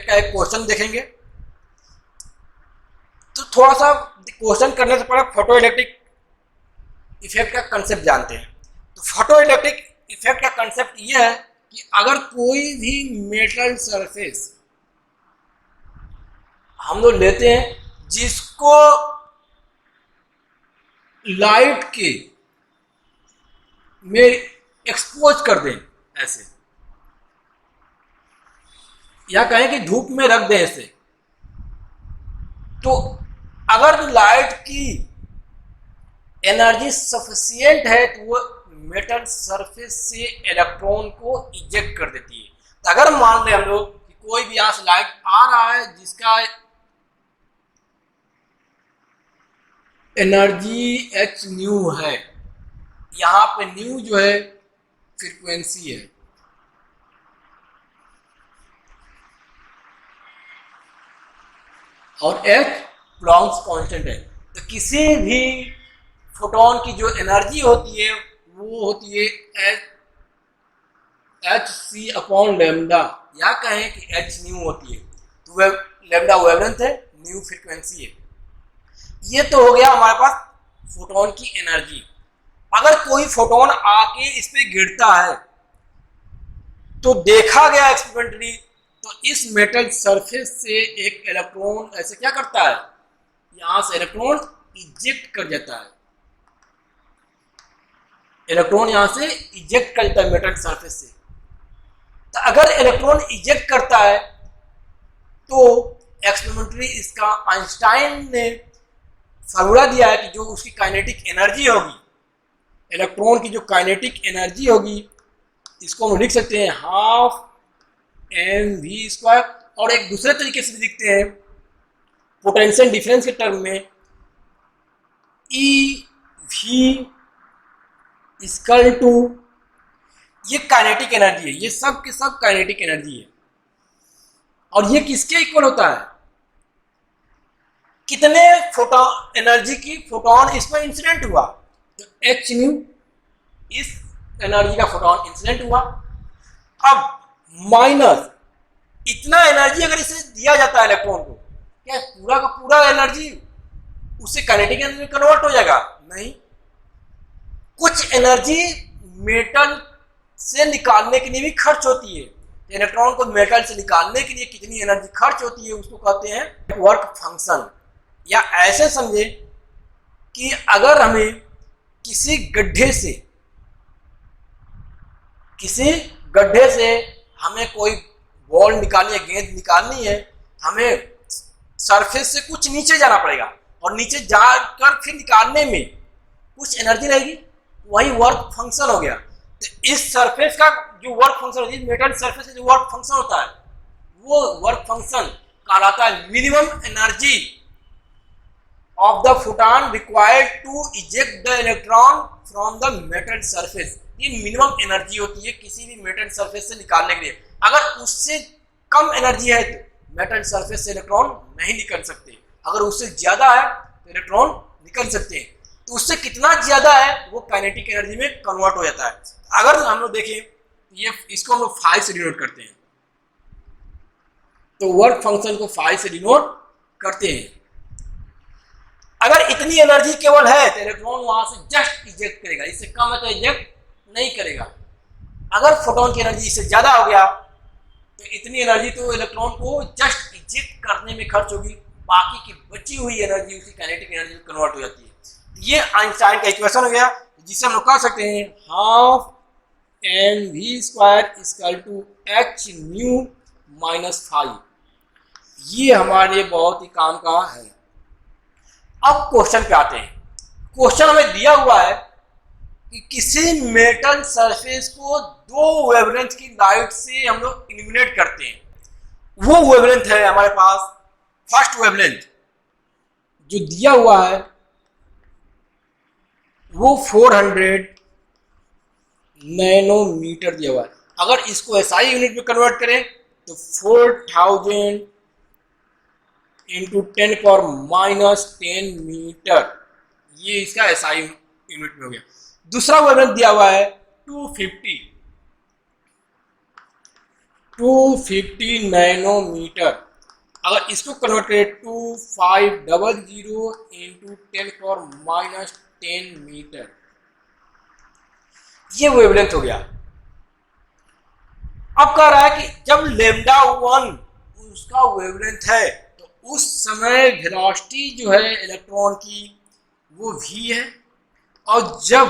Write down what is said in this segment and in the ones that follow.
का एक क्वेश्चन देखेंगे। तो थोड़ा सा क्वेश्चन करने से पहले फोटो इलेक्ट्रिक इफेक्ट का कंसेप्ट जानते हैं। तो फोटो इलेक्ट्रिक इफेक्ट का कंसेप्ट यह है कि अगर कोई भी मेटल सरफेस हम लोग लेते हैं जिसको लाइट के में एक्सपोज कर दें, ऐसे या कहें कि धूप में रख दें ऐसे, तो अगर लाइट की एनर्जी सफिशिएंट है तो वो मेटल सरफेस से इलेक्ट्रॉन को इजेक्ट कर देती है। तो अगर मान लें हम लोग कि कोई भी यहां से लाइट आ रहा है जिसका एनर्जी एच न्यू है, यहां पे न्यू जो है फ्रीक्वेंसी है, और एच प्लॉन्क्स कांस्टेंट है। तो किसी भी फोटोन की जो एनर्जी होती है वो होती है एच सी अपॉन लेमडा, या कहें कि एच न्यू होती है। तो लेमडा वेवलेंथ है, न्यू फ्रीक्वेंसी है। ये तो हो गया हमारे पास फोटोन की एनर्जी। अगर कोई फोटोन आके इस पे गिरता है तो देखा गया एक्सपेरिमेंटली, तो इस मेटल सरफेस से एक इलेक्ट्रॉन ऐसे क्या करता है, यहां से इलेक्ट्रॉन इजेक्ट कर जाता है। इलेक्ट्रॉन यहां से इजेक्ट कर जाता है मेटल सरफेस से। तो अगर इलेक्ट्रॉन इजेक्ट करता है तो एक्सपेरिमेंटली इसका आइंस्टाइन ने फार्मूला दिया है कि जो उसकी काइनेटिक एनर्जी होगी, इलेक्ट्रॉन की जो काइनेटिक एनर्जी होगी, इसको हम लिख सकते हैं हाफ एम वी स्क्वायर, और एक दूसरे तरीके से लिखते हैं पोटेंशियल डिफरेंस के टर्म में ई वी इक्वल टू, ये काइनेटिक एनर्जी है, ये सब के सब काइनेटिक एनर्जी है। और ये किसके इक्वल होता है, कितने फोटोन एनर्जी की फोटोन इसमें इंसिडेंट हुआ, तो एच न्यू इस एनर्जी का फोटोन इंसिडेंट हुआ। अब माइनस इतना एनर्जी अगर इसे दिया जाता है इलेक्ट्रॉन को, क्या पूरा का पूरा एनर्जी उससे काइनेटिक एनर्जी में कन्वर्ट हो जाएगा? नहीं, कुछ एनर्जी मेटल से निकालने के लिए भी खर्च होती है। इलेक्ट्रॉन को मेटल से निकालने के लिए कितनी एनर्जी खर्च होती है उसको कहते हैं वर्क फंक्शन। या ऐसे समझे कि अगर हमें किसी गड्ढे से हमें कोई बॉल निकालनी है, गेंद निकालनी है, हमें सरफेस से कुछ नीचे जाना पड़ेगा, और नीचे जाकर फिर निकालने में कुछ एनर्जी रहेगी, वही वर्क फंक्शन हो गया। तो इस सरफेस का जो वर्क फंक्शन होती है, मेटल सरफेस का जो वर्क फंक्शन होता है, वो वर्क फंक्शन कहलाता है minimum energy of the photon required to eject the electron from the metal surface. ये मिनिमम एनर्जी होती है किसी भी मेटल सरफेस से निकालने के लिए। अगर उससे कम एनर्जी है तो मेटल सरफेस से इलेक्ट्रॉन नहीं निकल सकते, अगर उससे ज्यादा है तो इलेक्ट्रॉन निकल सकते हैं। तो उससे कितना ज्यादा है वो काइनेटिक एनर्जी में कन्वर्ट हो जाता है। अगर हम लोग देखें, ये इसको हम लोग फाई से डिनोट करते हैं, तो वर्क फंक्शन को फाई से डिनोट करते हैं। अगर इतनी एनर्जी केवल है तो इलेक्ट्रॉन वहां से जस्ट इजेक्ट करेगा, इससे कम है तो इजेक्ट नहीं करेगा। अगर फोटोन की एनर्जी इससे ज्यादा हो गया तो इतनी एनर्जी तो इलेक्ट्रॉन को जस्ट इजेक्ट करने में खर्च होगी, बाकी की बची हुई एनर्जी उसकी काइनेटिक एनर्जी में कन्वर्ट हो जाती है। ये आइंस्टाइन का इक्वेशन हो गया, जिसे हम लोग कह सकते हैं half m v square equal to h nu minus five. ये हमारे लिए बहुत ही काम का है। अब क्वेश्चन पे आते हैं। क्वेश्चन हमें दिया हुआ है कि किसी मेटल सरफेस को दो वेवलेंथ की लाइट से हम लोग इल्यूमिनेट करते हैं। वो वेवलेंथ है हमारे पास, फर्स्ट वेवलेंथ जो दिया हुआ है वो 400 नैनोमीटर दिया हुआ है। अगर इसको एसआई यूनिट में कन्वर्ट करें तो 4000 इंटू 10⁻⁻10 मीटर, ये इसका एसआई यूनिट में हो गया। दूसरा वेवलेंथ दिया हुआ है 250 250 नैनोमीटर। अगर इसको कन्वर्ट करें 2500 इंटू 10⁻⁻10 मीटर, ये वेवलेंथ हो गया। अब कह रहा है कि जब लेमडा 1 उसका वेवलेंथ है तो उस समय वेलोसिटी जो है इलेक्ट्रॉन की वो v है, और जब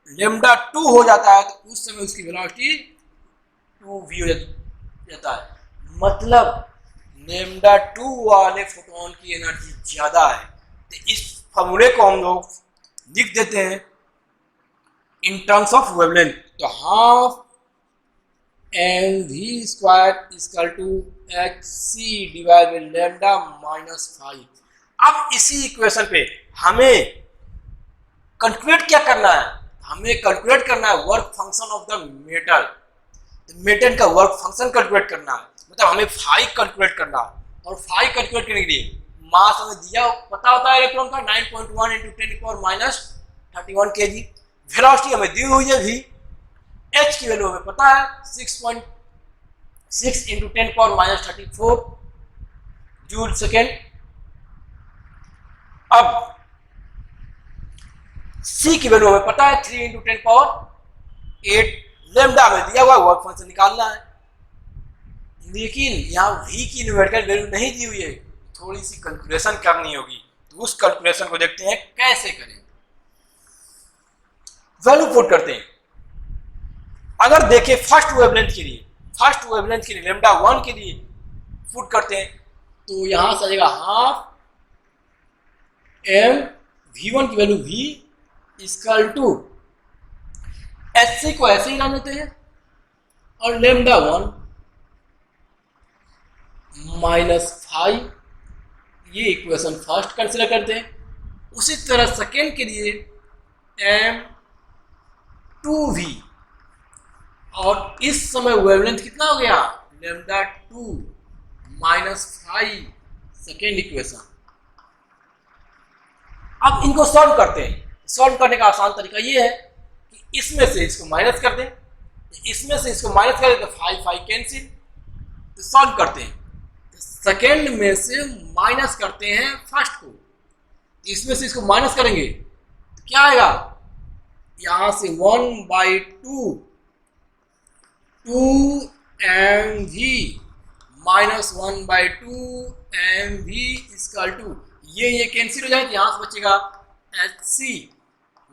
लेमडा 2 हो जाता है तो उस समय उसकी वेलोसिटी 2v हो जाता है। मतलब लेमडा 2 वाले फोटोन की एनर्जी ज्यादा है। तो इस फॉर्मूले को हम लोग लिख देते हैं इन टर्म्स ऑफ वेवलेंथ। तो half mv² equal to hc divide by lambda -5। अब इसी इक्वेशन पे हमें कैलकुलेट क्या करना है? हमें कैलकुलेट करना है work function of the metal. Metal का वर्क फंक्शन कैलकुलेट करना है, मतलब हमें फाई कैलकुलेट करना है। और फाई कैलकुलेट करने के लिए मास हमें दिया पता होता है इलेक्ट्रॉन का 9.1 × 10⁻31 kg। वेलोसिटी हमें दी हुई है v, h की वैल्यू हमें पता है 6.6 × 10⁻34 जूल सेकेंड। अब c की वैल्यू हमें पता है 3 × 10⁸। लेमडा हमें दिया हुआ वर्क फंक्शन निकालना है, लेकिन यहाँ v की न्यूमेरिकल वैल्यू नहीं दी हुई है, थोड़ी सी कैलकुलेशन करनी होगी। तो उस कैलकुलेशन को देखते हैं कैसे करें। वैल्यू पुट करते हैं। अगर देखें फर्स्ट वेवलेंथ के लिए लेमडा 1 के लिए पुट करते हैं तो यहां से आ जाएगा हाफ m v1 की value v equal to hc को ऐसे ही रन होते हैं और लेमडा 1 -5, ये इक्वेशन फर्स्ट कंसिडर करते हैं। उसी तरह सेकेंड के लिए m2v, और इस समय वेवलेंथ कितना हो गया? Lambda 2 -5, second equation. अब इनको सॉल्व करते हैं। सॉल्व करने का आसान तरीका ये है कि इसमें से इसको माइनस कर दें, इसमें से इसको माइनस कर दें तो 5 कैंसिल। तो सॉल्व करते हैं, तो सेकेंड में से माइनस करते हैं फर्स्ट को, इसमें से इसको माइनस करेंगे तो क्या आएगा? यहां से 1/2 2mv - 1/2 mv इक्वल टू ये कैंसिल हो जाए तो यहां से बचेगा hc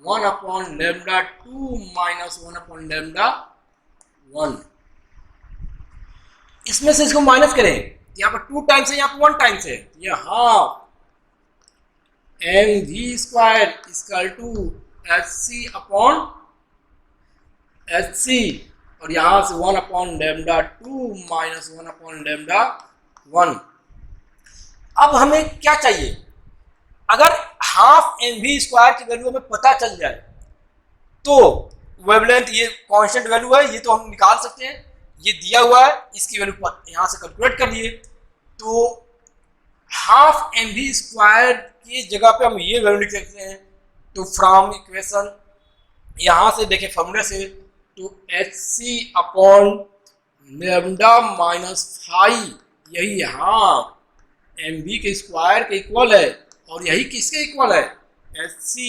1/λ2 - 1/λ1। इसमें से इसको माइनस करें, यहाँ पर 2 टाइम्स है, यहाँ पर 1 टाइम्स है, ये half mv² equal to hc और यहां से 1/λ2 - 1/λ1। अब हमें क्या चाहिए? अगर हाफ mv² की वैल्यू हमें पता चल जाए तो वेवलेंथ, ये कांस्टेंट वैल्यू है, ये तो हम निकाल सकते हैं। ये दिया हुआ है, इसकी वैल्यू यहां से कैलकुलेट कर लिए। तो हाफ mv² की जगह पे हम ये वैल्यू लिख सकते हैं। तो फ्रॉम इक्वेशन यहां से देखें फॉर्मूले से, तो hc/λ-5 यही हाफ mv के स्क्वायर के इक्वल है, और यही किसके इक्वल है? hc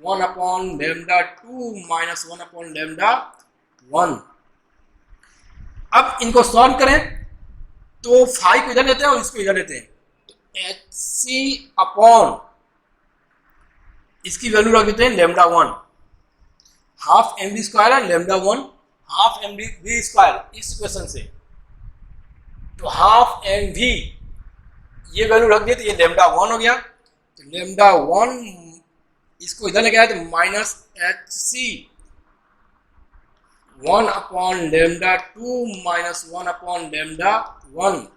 1/λ2 - 1/λ1। अब इनको सॉल्व करें तो 5 को इधर लेते हैं और इसको इधर लेते हैं, तो hc/ इसकी वैल्यू रख देते हैं λ1। हाफ mv² है, λ1 हाफ mv², इस इक्वेशन से। तो हाफ mv ये वैल्यू रख दिए तो ये λ1 हो गया। तो λ1 इसको इधर लेके आए तो -hc 1/λ2 - 1/λ1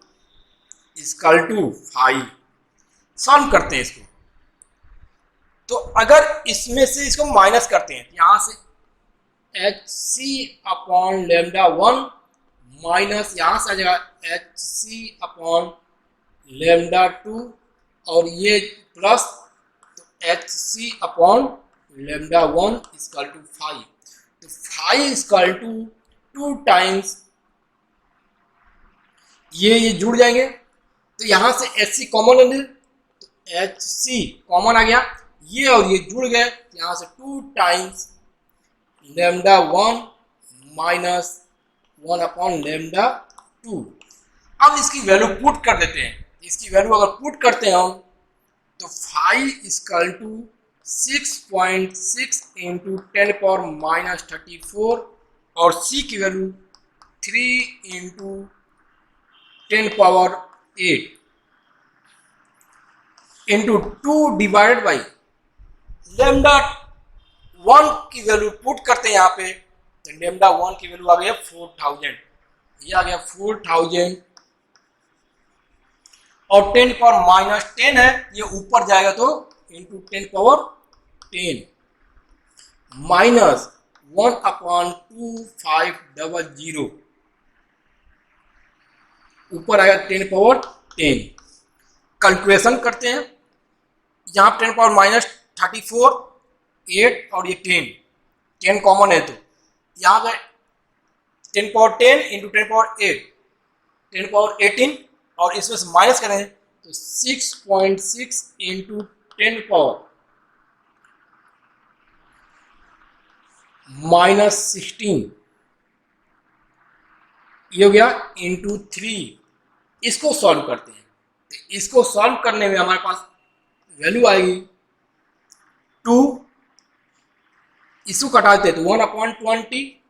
इक्वल टू 5। सॉल्व करते हैं इसको। तो अगर इसमें से इसको माइनस करते हैं, यहां से hc/λ1 माइनस यहां से आ जाएगा hc/λ2 और ये प्लस, तो hc/λ1 इक्वल टू 5। तो 5 इक्वल टू 2 टाइम्स ये जुड़ जाएंगे, तो यहाँ से एच सी कॉमन ले लें, तो एच सी कॉमन आ गया, ये और ये जुड़ गए, यहाँ से 2 times lambda 1 minus 1 upon lambda 2। अब इसकी वैल्यू पुट कर देते हैं, इसकी वैल्यू अगर पुट करते हैं हम तो 5 इक्वल टू 6.6 इंटू 10⁻⁻34 और सी की value 3 into 10⁻8 into 2 divided by lambda 1 की वैल्यू पुट करते हैं यहाँ पे, तो लेमडा 1 की वैल्यू आ गया 4000, ये आ गया 4000 और 10⁻10 है, ये ऊपर जाएगा तो इंटू 10⁻10 माइनस 1/2500 ऊपर आएगा 10⁻10। कैलकुलेशन करते हैं, यहाँ 10⁻−34 8 और ये 10 कॉमन है, तो यहाँ पे 10⁻10 इंटू 10⁻8 10⁻18 और इसमें से माइनस करें तो 6.6 इंटू 10⁻−16 ये हो गया इंटू 3। इसको सॉल्व करते हैं, तो इसको सॉल्व करने में हमारे पास वैल्यू आएगी 2, इसको कटा देते तो 1/20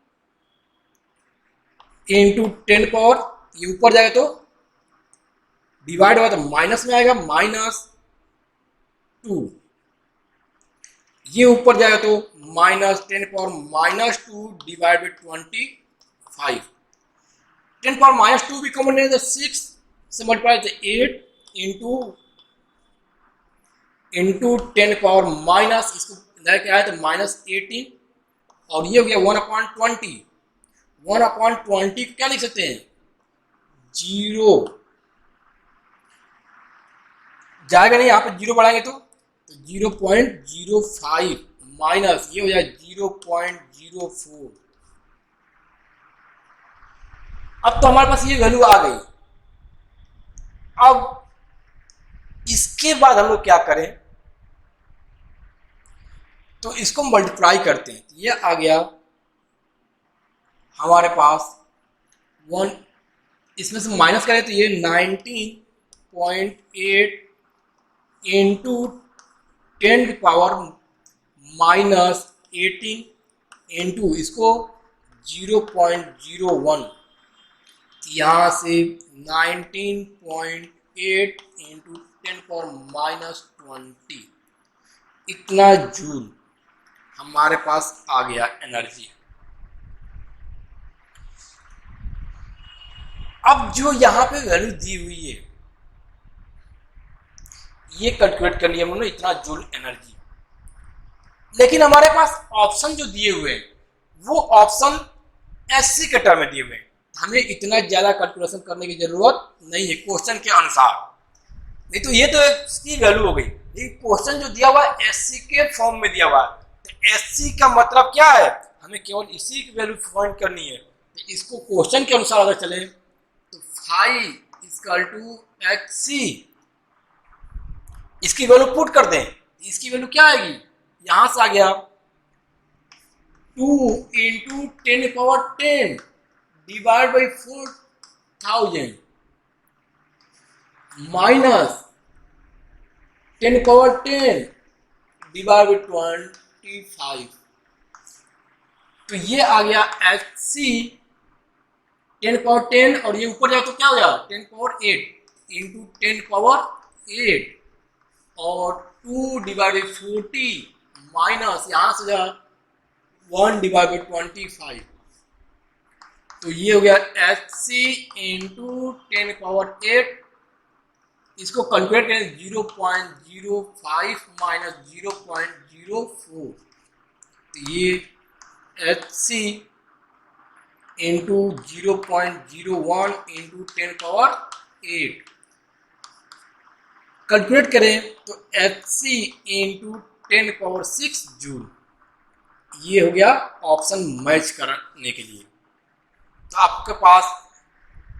इंटू 10 पावर, ये ऊपर जाएगा तो डिवाइड होगा तो माइनस में आएगा -2, ये ऊपर जाएगा तो -10⁻−2 डिवाइड बाई 25। 10⁻−2 भी कॉमन है तो 6 से मल्टीप्लाई तो 8 इंटू 10⁻- इसको लेके आया तो -18 और ये हो गया 1/20। 1/20 क्या लिख सकते हैं 0 जाएगा नहीं, यहाँ पे 0 बढ़ाएंगे तो 0.05 माइनस ये हो जाए 0.04। अब तो हमारे पास ये वैल्यू आ गई। अब इसके बाद हम लोग क्या करें, तो इसको मल्टीप्लाई करते हैं, ये आ गया हमारे पास 1, इसमें से माइनस करें तो ये 19.8 इंटू 10⁻−18 इंटू इसको 0.01, यहाँ से 19.8 इंटू 10⁻−20 इतना जूल हमारे पास आ गया एनर्जी। अब जो यहाँ पे वैल्यू दी हुई है ये कैलकुलेट कर लिया हमने इतना जूल एनर्जी, लेकिन हमारे पास ऑप्शन जो दिए हुए हैं वो ऑप्शन एससी के टर्म में दिए हुए हैं, हमें इतना ज्यादा कैलकुलेशन करने की जरूरत नहीं है क्वेश्चन के अनुसार। नहीं तो ये तो इसकी वैल्यू हो गई, ये क्वेश्चन जो दिया हुआ है एससी के फॉर्म में दिया हुआ है, तो एससी का मतलब क्या है, हमें केवल इसी की वैल्यू फाइंड करनी है। तो इसको क्वेश्चन के अनुसार अगर चले तो 5 इक्वल टू HC, इसकी वैल्यू पुट कर दें, इसकी वैल्यू क्या आएगी, यहां से आ गया 2 into 10⁻10 divide by 4000 minus 10⁻10 divide by 25, तो ये आ गया HC 10⁻10 और ये ऊपर जाए तो क्या हो जाएगा 10⁻8 इंटू 10⁻8 और 2 डिवाइड बाई 40 माइनस यहां से जा 1 डिवाइड बाई 25, तो ये हो गया HC इंटू 10⁻8, इसको कैलकुलेट करें 0.05 माइनस 0.04, तो ये HC इंटू 0.01 इंटू 10⁻8 कैलकुलेट करें तो HC इंटू 10⁻6 जूल, ये हो गया ऑप्शन मैच करने के लिए। तो आपके पास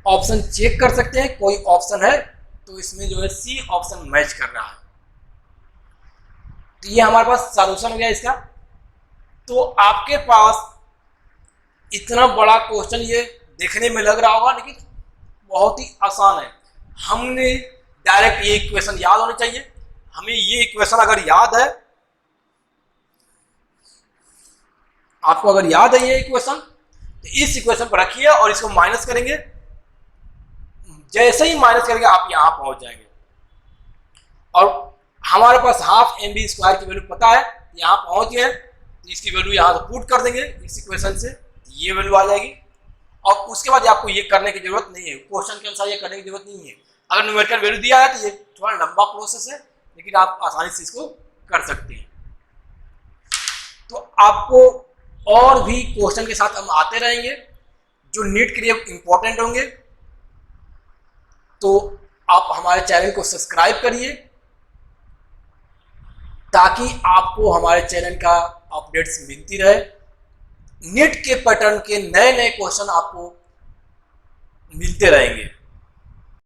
ऑप्शन चेक कर सकते हैं, कोई ऑप्शन है तो इसमें जो है सी ऑप्शन मैच कर रहा है। तो ये हमारे पास सॉल्यूशन हो गया इसका। तो आपके पास इतना बड़ा क्वेश्चन ये देखने में लग रहा होगा, लेकिन बहुत ही आसान है। हमने डायरेक्ट ये इक्वेशन याद होनी चाहिए। हमें ये इक्वेशन अगर याद है, आपको अगर याद है ये इक्वेशन, तो इस इक्वेशन पर रखिए और इसको माइनस करेंगे। जैसे ही माइनस करेंगे आप यहां पहुंच जाएंगे। और हमारे पास हाफ एम बी स्क्वायर की वैल्यू पता है, यहां पहुंच गए, तो इसकी वैल्यू यहां से पुट कर देंगे इस इक्वेशन से, ये वैल्यू आ जाएगी। और उसके बाद आपको ये करने की जरूरत नहीं है, क्वेश्चन के अनुसार ये करने की जरूरत नहीं है। अगर न्यूमेरिकल वैल्यू दिया है तो ये थोड़ा लंबा प्रोसेस है, लेकिन आप आसानी से इसको कर सकते हैं। तो आपको और भी क्वेश्चन के साथ हम आते रहेंगे जो नीट के लिए इंपॉर्टेंट होंगे। तो आप हमारे चैनल को सब्सक्राइब करिए ताकि आपको हमारे चैनल का अपडेट्स मिलती रहे। नीट के पैटर्न के नए नए क्वेश्चन आपको मिलते रहेंगे।